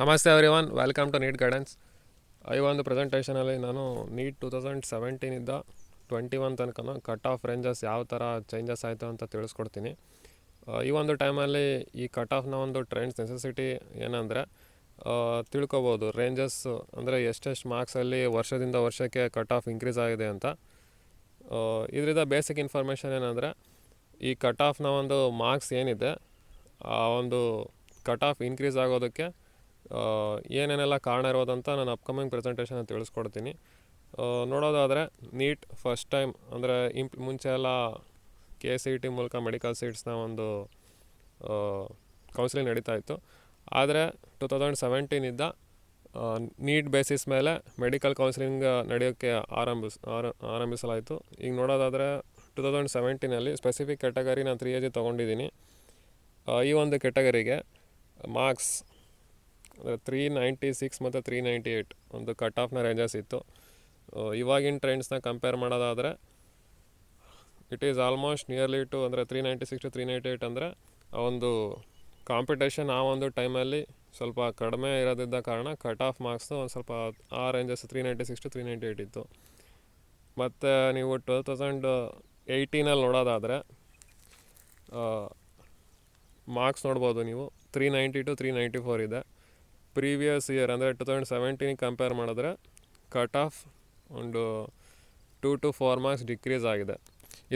ನಮಸ್ತೆ everyone, welcome to NEET guidance. ಈ ಒಂದು ಪ್ರೆಸೆಂಟೇಷನಲ್ಲಿ ನಾನು ನೀಟ್ 2017ಇಂದ 21 ತನಕ ಕಟ್ ಆಫ್ ರೇಂಜಸ್ ಯಾವ ಥರ ಚೇಂಜಸ್ ಆಯಿತು ಅಂತ ತಿಳಿಸ್ಕೊಡ್ತೀನಿ. ಈ ಒಂದು ಟೈಮಲ್ಲಿ ಈ ಕಟ್ ಆಫ್ನ ಒಂದು ಟ್ರೆಂಡ್ಸ್ ನೆಸೆಸಿಟಿ ಏನಂದರೆ ತಿಳ್ಕೊಬೋದು. ರೇಂಜಸ್ ಅಂದರೆ ಎಷ್ಟೆಷ್ಟು ಮಾರ್ಕ್ಸಲ್ಲಿ ವರ್ಷದಿಂದ ವರ್ಷಕ್ಕೆ ಕಟ್ ಆಫ್ ಇನ್ಕ್ರೀಸ್ ಆಗಿದೆ ಅಂತ. ಇದರಿಂದ ಬೇಸಿಕ್ ಇನ್ಫಾರ್ಮೇಷನ್ ಏನಂದರೆ, ಈ ಕಟ್ ಆಫ್ನ ಒಂದು ಮಾರ್ಕ್ಸ್ ಏನಿದೆ, ಆ ಒಂದು ಕಟ್ ಆಫ್ ಇನ್ಕ್ರೀಸ್ ಆಗೋದಕ್ಕೆ ಏನೇನೆಲ್ಲ ಕಾರಣ ಇರೋದಂತ ನಾನು ಅಪ್ಕಮಿಂಗ್ ಪ್ರೆಸೆಂಟೇಷನ್ ತಿಳಿಸ್ಕೊಡ್ತೀನಿ. ನೋಡೋದಾದರೆ, ನೀಟ್ ಫಸ್ಟ್ ಟೈಮ್ ಅಂದರೆ ಮುಂಚೆ ಎಲ್ಲ KCET ಮೂಲಕ ಮೆಡಿಕಲ್ ಸೀಟ್ಸ್ನ ಒಂದು ಕೌನ್ಸಿಲಿಂಗ್ ನಡೀತಾ ಇತ್ತು. ಆದರೆ 2017ಇಂದ ನೀಟ್ ಬೇಸಿಸ್ ಮೇಲೆ ಮೆಡಿಕಲ್ ಕೌನ್ಸಿಲಿಂಗ್ ನಡೆಯೋಕ್ಕೆ ಆರಂಭಿಸಲಾಯಿತು. ಈಗ ನೋಡೋದಾದರೆ 2017ಅಲ್ಲಿ ಸ್ಪೆಸಿಫಿಕ್ ಕ್ಯಾಟಗರಿ ನಾನು 3AG ತೊಗೊಂಡಿದ್ದೀನಿ. ಈ ಒಂದು ಕ್ಯಾಟಗರಿಗೆ ಮಾರ್ಕ್ಸ್ ಅಂದರೆ 396 ಮತ್ತು 398 ಒಂದು ಕಟ್ ಆಫ್ನ ರೇಂಜಸ್ ಇತ್ತು. ಇವಾಗಿನ ಟ್ರೆಂಡ್ಸ್ನ ಕಂಪೇರ್ ಮಾಡೋದಾದರೆ it is almost nearly to ಅಂದರೆ 396 to 398 ಅಂದರೆ ಆ ಒಂದು ಕಾಂಪಿಟೇಷನ್ ಆ ಒಂದು ಟೈಮಲ್ಲಿ ಸ್ವಲ್ಪ ಕಡಿಮೆ ಇರೋದಿದ್ದ ಕಾರಣ ಕಟ್ ಆಫ್ ಮಾರ್ಕ್ಸ್ನು ಒಂದು ಸ್ವಲ್ಪ ಆ ರೇಂಜಸ್ 396 to 398 ಇತ್ತು. ಮತ್ತು ನೀವು 2018ಅಲ್ಲಿ ನೋಡೋದಾದರೆ ಮಾರ್ಕ್ಸ್ ನೋಡ್ಬೋದು ನೀವು, 390 to 394 ಇದೆ. ಪ್ರೀವಿಯಸ್ ಇಯರ್ ಅಂದರೆ 2017 ಕಂಪೇರ್ ಮಾಡಿದ್ರೆ ಕಟ್ ಆಫ್ ಒಂದು 2 to 4 ಮಾರ್ಕ್ಸ್ ಡಿಕ್ರೀಸ್ ಆಗಿದೆ.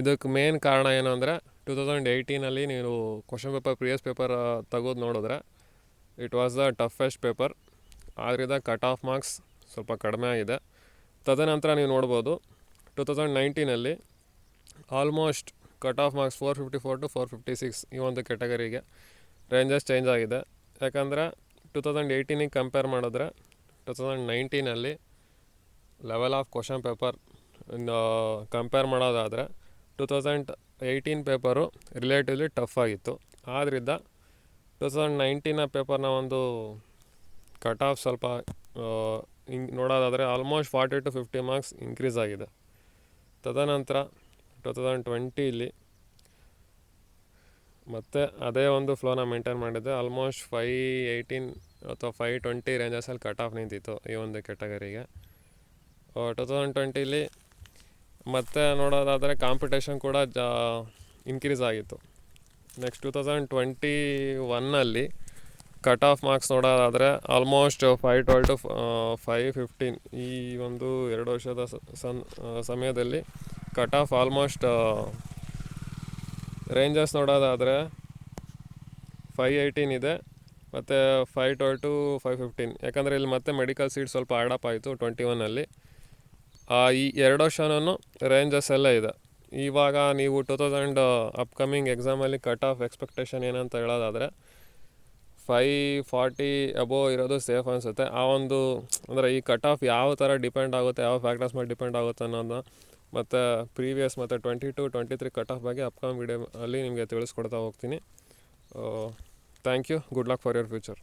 ಇದಕ್ಕೆ ಮೇನ್ ಕಾರಣ ಏನು ಅಂದರೆ 2018ಅಲ್ಲಿ ನೀವು ಕ್ವಶನ್ ಪೇಪರ್ ಪ್ರಿವಿಯಸ್ ಪೇಪರ್ ತೆಗೆದು ನೋಡಿದ್ರೆ it was the toughest paper. ಆದ್ದರಿಂದ ಕಟ್ ಆಫ್ ಮಾರ್ಕ್ಸ್ ಸ್ವಲ್ಪ ಕಡಿಮೆ ಆಗಿದೆ. ತದನಂತರ ನೀವು ನೋಡ್ಬೋದು 2019ಅಲ್ಲಿ almost cut off marks 454 to 456 ಈ ಒಂದು ಕ್ಯಾಟಗರಿಗೆ ರೇಂಜಸ್ ಚೇಂಜ್ ಆಗಿದೆ. ಯಾಕಂದರೆ 2018ಗೆ ಕಂಪೇರ್ ಮಾಡಿದ್ರೆ 2019ಅಲ್ಲಿ level of question paper compare ಮಾಡೋದಾದರೆ 2018 ಪೇಪರು ರಿಲೇಟಿವ್ಲಿ ಟಫ್ ಆಗಿತ್ತು. ಆದ್ದರಿಂದ 2019 ಪೇಪರ್ನ ಒಂದು ಕಟ್ ಆಫ್ ಸ್ವಲ್ಪ ನೋಡೋದಾದರೆ ಆಲ್ಮೋಸ್ಟ್ 40 to 50 ಮಾರ್ಕ್ಸ್ ಇನ್ಕ್ರೀಸ್ ಆಗಿದೆ. ತದನಂತರ 2020ಇಲ್ಲಿ ಮತ್ತು ಅದೇ ಒಂದು ಫ್ಲೋನ ಮೇಂಟೈನ್ ಮಾಡಿದ್ದೆ. ಆಲ್ಮೋಸ್ಟ್ 518 ಅಥವಾ 520 ರೇಂಜಸಲ್ಲಿ ಕಟ್ ಆಫ್ ನಿಂತಿತ್ತು ಈ ಒಂದು ಕ್ಯಾಟಗರಿಗೆ. 2020ಇಲ್ಲಿ ಮತ್ತೆ ನೋಡೋದಾದರೆ ಕಾಂಪಿಟೇಷನ್ ಕೂಡ ಇನ್ಕ್ರೀಸ್ ಆಗಿತ್ತು. ನೆಕ್ಸ್ಟ್ 2021ಅಲ್ಲಿ ಕಟ್ ಆಫ್ ಮಾರ್ಕ್ಸ್ ನೋಡೋದಾದರೆ ಆಲ್ಮೋಸ್ಟ್ 512 to 515 ಈ ಒಂದು 2 ವರ್ಷದ ಸಮಯದಲ್ಲಿ ಕಟ್ ಆಫ್ ಆಲ್ಮೋಸ್ಟ್ ರೇಂಜಸ್ ನೋಡೋದಾದರೆ 518 ಇದೆ ಮತ್ತು 512 to 515. ಯಾಕಂದರೆ ಇಲ್ಲಿ ಮತ್ತೆ ಮೆಡಿಕಲ್ ಸೀಟ್ ಸ್ವಲ್ಪ ಆ್ಯಡಪ್ ಆಯಿತು 21ಅಲ್ಲಿ. ಈ 2 ವರ್ಷನೂ ರೇಂಜಸ್ ಎಲ್ಲ ಇದೆ. ಇವಾಗ ನೀವು 2000 ಅಪ್ಕಮಿಂಗ್ ಎಕ್ಸಾಮಲ್ಲಿ ಕಟ್ ಆಫ್ ಎಕ್ಸ್ಪೆಕ್ಟೇಷನ್ ಏನಂತ ಹೇಳೋದಾದರೆ 540 ಅಬೋವ್ ಇರೋದು ಸೇಫ್ ಅನಿಸುತ್ತೆ. ಆ ಒಂದು ಅಂದರೆ ಈ ಕಟ್ ಆಫ್ ಯಾವ ಥರ ಡಿಪೆಂಡ್ ಆಗುತ್ತೆ, ಯಾವ ಫ್ಯಾಕ್ಟರ್ಸ್ ಮೇಲೆ ಡಿಪೆಂಡ್ ಆಗುತ್ತೆ ಅನ್ನೋದು ಮತ್ತು ಪ್ರೀವಿಯಸ್ ಮತ್ತು 22-23 ಕಟ್ ಆಫ್ ಬಗ್ಗೆ ಅಪ್ಕಮಿಂಗ್ ವಿಡಿಯೋ ಅಲ್ಲಿ ನಿಮಗೆ ತಿಳಿಸ್ಕೊಡ್ತಾ ಹೋಗ್ತೀನಿ. Thank you. Good luck for your future.